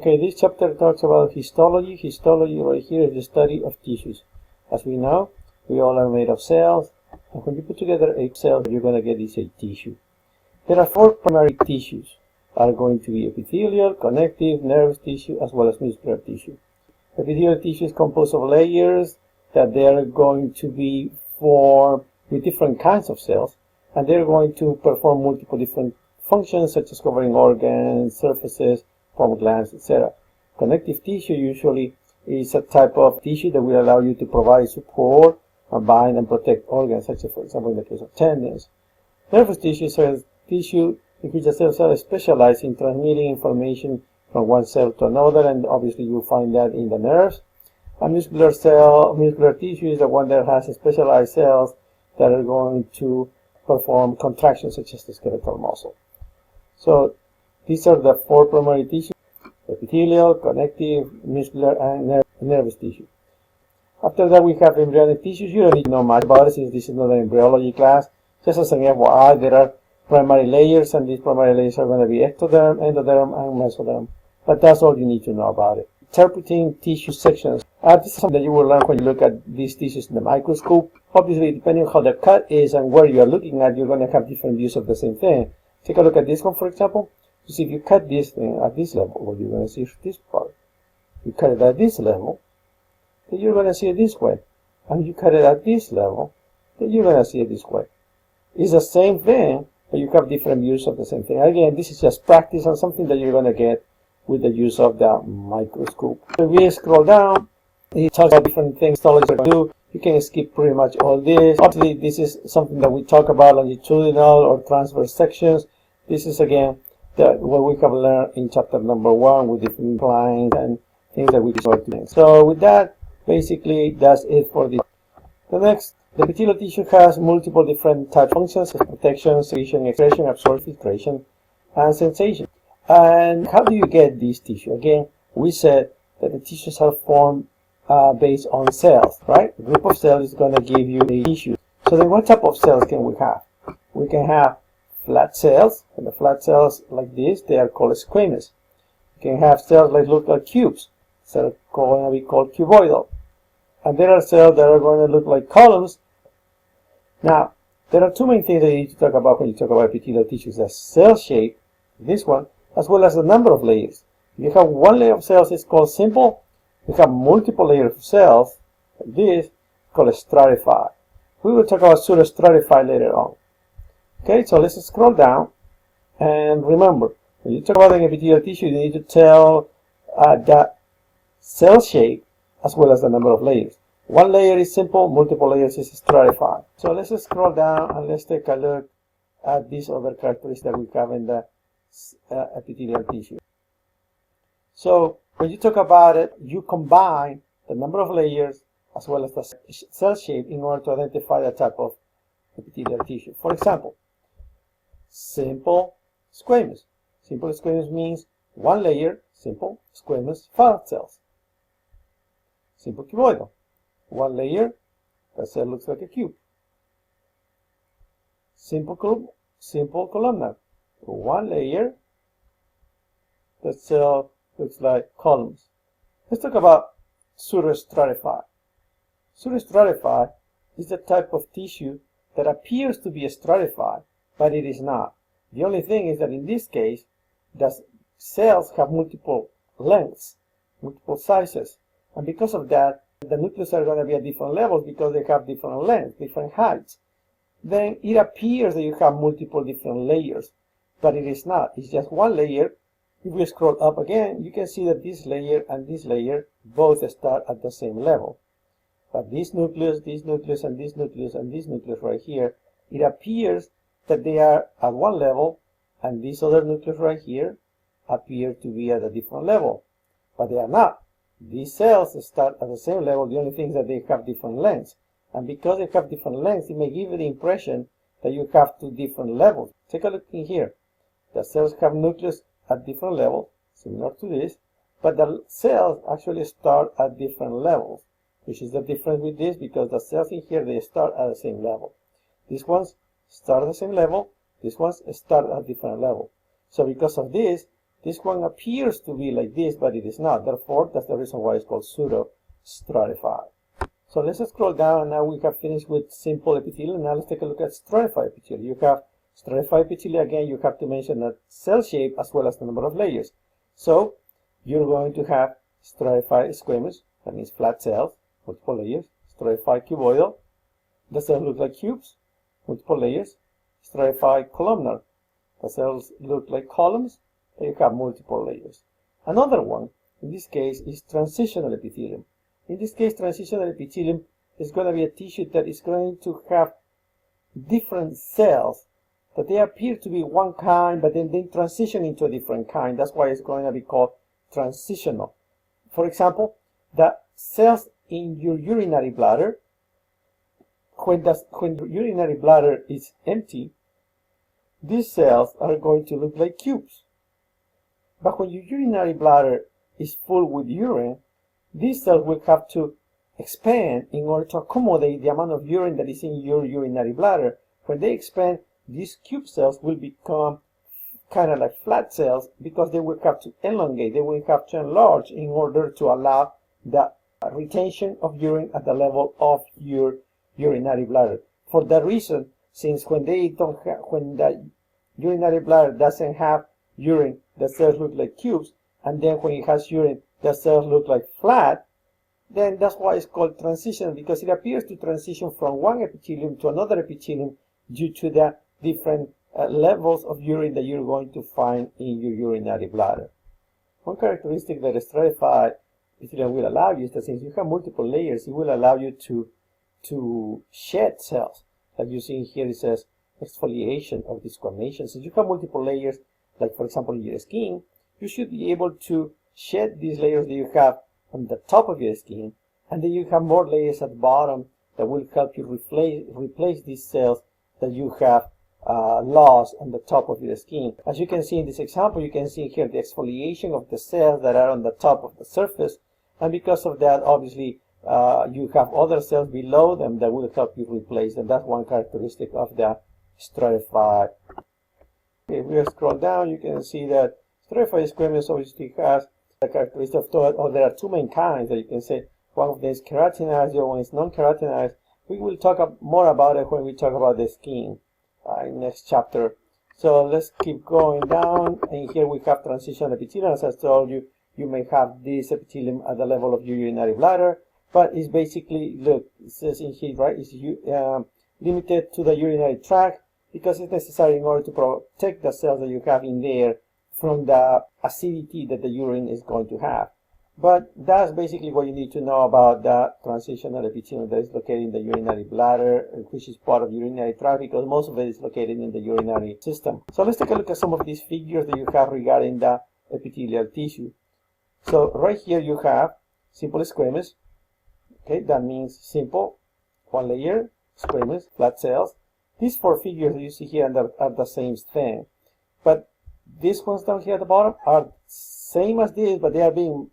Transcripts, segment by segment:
Okay, this chapter talks about histology. Histology right here is the study of tissues. As we know, we all are made of cells, and when you put together a cell, you're going to get this a tissue. There are four primary tissues. Are going to be epithelial, connective, nervous tissue, as well as muscular tissue. Epithelial tissue is composed of layers that they are going to be formed with different kinds of cells, and they're going to perform multiple different functions such as covering organs, surfaces, form glands, etc. Connective tissue usually is a type of tissue that will allow you to provide support, bind, and protect organs, such as, for example, in the case of tendons. Nervous tissue is a tissue in which the cells are specialized in transmitting information from one cell to another, and obviously you'll find that in the nerves. A muscular tissue is the one that has specialized cells that are going to perform contractions such as the skeletal muscle. So these are the four primary tissues: epithelial, connective, muscular, and nervous tissue. After that, we have embryonic tissues. You don't need to know much about it since this is not an embryology class. Just as an FYI, there are primary layers, and these primary layers are going to be ectoderm, endoderm, and mesoderm. But that's all you need to know about it. Interpreting tissue sections. This is something that you will learn when you look at these tissues in the microscope. Obviously, depending on how the cut is and where you are looking at, you're going to have different views of the same thing. Take a look at this one, for example. You see, if you cut this thing at this level, what you're going to see is this part. You cut it at this level, then you're going to see it this way. And you cut it at this level, then you're going to see it this way. It's the same thing, but you have different views of the same thing. Again, this is just practice and something that you're going to get with the use of the microscope. If we scroll down, it talks about different things histology are going to do. You can skip pretty much all this. Obviously, this is something that we talk about longitudinal or transverse sections. This is, again, what we have learned in chapter number 1 with different lines and things that we can do. So with that, basically, that's it for this. The next, the epithelial tissue has multiple different type functions: protection, secretion, expression, absorption, filtration, and sensation. And how do you get this tissue? Again, we said that the tissues are formed based on cells, right? A group of cells is going to give you a tissue. So then what type of cells can we have? We can have flat cells, and the flat cells like this, they are called squamous. You can have cells that look like cubes, so they're going to be called cuboidal. And there are cells that are going to look like columns. Now, there are two main things that you need to talk about when you talk about epithelial tissues: the cell shape, this one, as well as the number of layers. If you have one layer of cells, it's called simple. If you have multiple layers of cells, like this, it's called stratified. We will talk about pseudostratified later on. Okay, so let's scroll down. And remember, when you talk about an epithelial tissue, you need to tell the cell shape as well as the number of layers. One layer is simple, multiple layers is stratified. So let's scroll down and let's take a look at these other characteristics that we have in the epithelial tissue. So when you talk about it, you combine the number of layers as well as the cell shape in order to identify the type of epithelial tissue. For example, simple squamous. Simple squamous means one layer, simple squamous fat cells. Simple cuboidal, one layer, the cell looks like a cube. Simple columnar, one layer, the cell looks like columns. Let's talk about pseudostratified. Pseudostratified is the type of tissue that appears to be stratified, but it is not. The only thing is that in this case, the cells have multiple lengths, multiple sizes, and because of that, the nucleus are going to be at different levels because they have different lengths, different heights. Then it appears that you have multiple different layers, but it is not. It's just one layer. If we scroll up again, you can see that this layer and this layer both start at the same level. But this nucleus, and this nucleus, and this nucleus right here, it appears that they are at one level, and this other nucleus right here appear to be at a different level. But they are not. These cells start at the same level. The only thing is that they have different lengths. And because they have different lengths, it may give you the impression that you have two different levels. Take a look in here. The cells have nucleus at different levels, similar to this, but the cells actually start at different levels, which is the difference with this, because the cells in here, they start at the same level. These ones start at the same level, these ones start at different level. So because of this, This one appears to be like this, but it is not. Therefore, that's the reason why it's called pseudo-stratified. So let's scroll down, and now we have finished with simple epithelium. Now let's take a look at stratified epithelium. You have stratified epithelium. Again, you have to mention that cell shape as well as the number of layers. So you're going to have stratified squamous, that means flat cells, multiple layers. Stratified cuboidal, the cells look like cubes, multiple layers. Stratified columnar, the cells look like columns, and you have multiple layers. Another one, in this case, is transitional epithelium. In this case, transitional epithelium is going to be a tissue that is going to have different cells that they appear to be one kind, but then they transition into a different kind. That's why it's going to be called transitional. For example, the cells in your urinary bladder, when the urinary bladder is empty, these cells are going to look like cubes. But when your urinary bladder is full with urine, these cells will have to expand in order to accommodate the amount of urine that is in your urinary bladder. When they expand, these cube cells will become kind of like flat cells because they will have to elongate, they will have to enlarge in order to allow the retention of urine at the level of your urinary bladder. For that reason, since when the urinary bladder doesn't have urine, the cells look like cubes, and then when it has urine, the cells look like flat, then that's why it's called transition, because it appears to transition from one epithelium to another epithelium due to the different levels of urine that you're going to find in your urinary bladder. One characteristic that a stratified epithelium will allow you is that since you have multiple layers, it will allow you to shed cells. Like you see here, it says exfoliation or desquamation. Since you have multiple layers, like for example in your skin, you should be able to shed these layers that you have on the top of your skin, and then you have more layers at the bottom that will help you replace these cells that you have lost on the top of your skin. As you can see in this example, you can see here the exfoliation of the cells that are on the top of the surface, and because of that, obviously, you have other cells below them that will help you replace them. That's one characteristic of the stratified. If we scroll down, you can see that stratified squamous obviously has the characteristic of there are two main kinds that you can say. One of them is keratinized, the other one is non-keratinized. We will talk more about it when we talk about the skin in next chapter. So let's keep going down, and here we have transitional epithelium. As I told you, you may have this epithelium at the level of your urinary bladder, but it's basically, look, it says in here, right, it's limited to the urinary tract because it's necessary in order to protect the cells that you have in there from the acidity that the urine is going to have. But that's basically what you need to know about the transitional epithelium that is located in the urinary bladder, which is part of urinary tract, because most of it is located in the urinary system. So let's take a look at some of these figures that you have regarding the epithelial tissue. So right here you have simple squamous. Okay, that means simple, one layer, squamous, flat cells. These four figures that you see here are the same thing. But these ones down here at the bottom are same as this, but they are being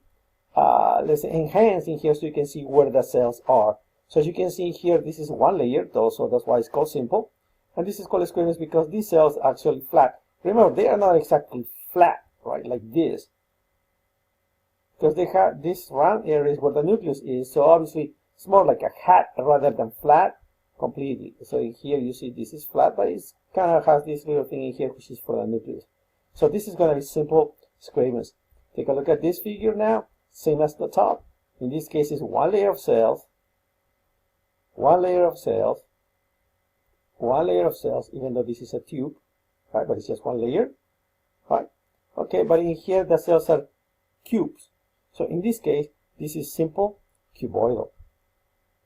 let's say enhanced in here so you can see where the cells are. So as you can see here, this is one layer, so that's why it's called simple. And this is called squamous because these cells are actually flat. Remember, they are not exactly flat, right, like this. Because they have these round areas where the nucleus is, so obviously it's more like a hat rather than flat completely. So in here you see this is flat, but it kind of has this little thing in here which is for the nucleus. So this is going to be simple squamous. Take a look at this figure now, same as the top. In this case it's one layer of cells, one layer of cells, one layer of cells, even though this is a tube, right, but it's just one layer, right? Okay, but in here the cells are cubes. So in this case, this is simple cuboidal.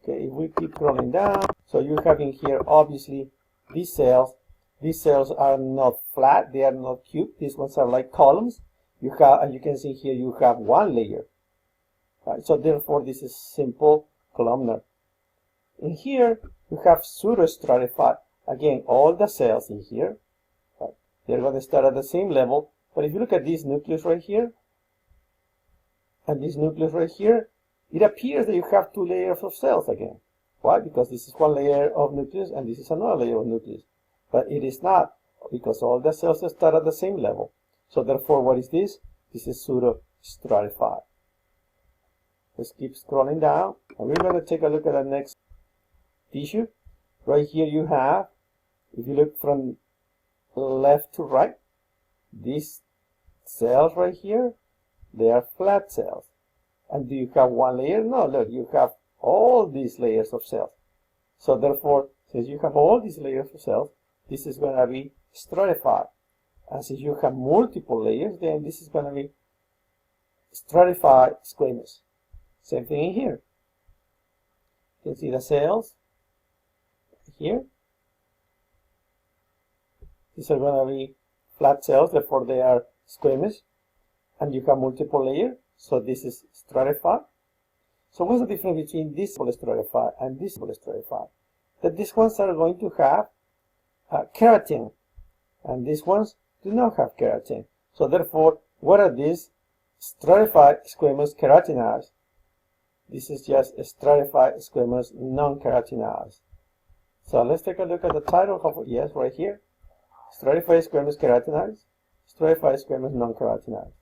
Okay, if we keep scrolling down, so you have in here obviously these cells are not flat, they are not cube, these ones are like columns. You have, and you can see here you have one layer. Right, so therefore this is simple columnar. In here you have pseudostratified. Again, all the cells in here, right, they're going to start at the same level. But if you look at this nucleus right here, and this nucleus right here, it appears that you have two layers of cells again. Why? Because this is one layer of nucleus and this is another layer of nucleus. But it is not, because all the cells start at the same level. So therefore, what is this? This is pseudo-stratified. Let's keep scrolling down, and we're going to take a look at the next tissue. Right here you have, if you look from left to right, these cells right here, they are flat cells. And do you have one layer? No, look, you have all these layers of cells. So therefore, since you have all these layers of cells, this is going to be stratified. And since you have multiple layers, then this is going to be stratified squamous. Same thing in here. You can see the cells here. These are going to be flat cells, therefore they are squamous. And you have multiple layers, so this is stratified. So what's the difference between this stratified and this stratified? That these ones are going to have keratin, and these ones do not have keratin. So therefore, what are these? Stratified squamous keratinized. This is just a stratified squamous non-keratinized. So let's take a look at the title of it. Yes, right here. Stratified squamous keratinized, stratified squamous non-keratinized.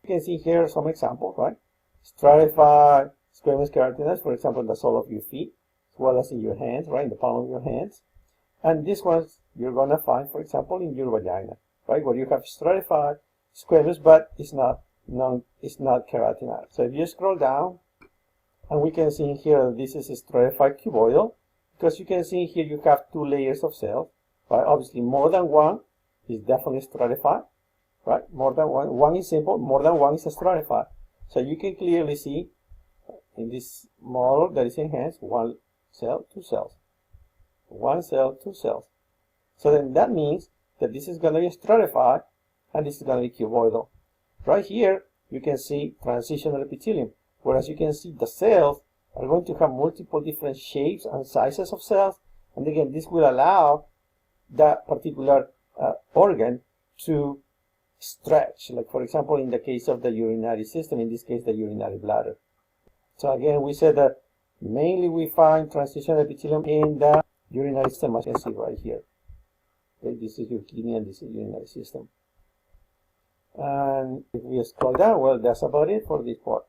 You can see here some examples, right? Stratified squamous keratinized, for example, in the sole of your feet, as well as in your hands, right, in the palm of your hands. And these ones you're going to find, for example, in your vagina, right, where you have stratified squamous, but it's not keratinized. So if you scroll down, and we can see here that this is a stratified cuboidal, because you can see here you have two layers of cells, right? Obviously, more than one is definitely stratified, right? More than one. One is simple, more than one is stratified. So you can clearly see in this model that is enhanced, one cell, two cells. One cell, two cells. So then that means that this is going to be stratified and this is going to be cuboidal. Right here, you can see transitional epithelium, whereas you can see the cells are going to have multiple different shapes and sizes of cells. And again, this will allow that particular organ to stretch, like for example in the case of the urinary system, in this case the urinary bladder. So again, we said that mainly we find transitional epithelium in the urinary system, as you can see right here. Okay, this is your kidney and this is urinary system. And if we scroll down, well, that's about it for this part.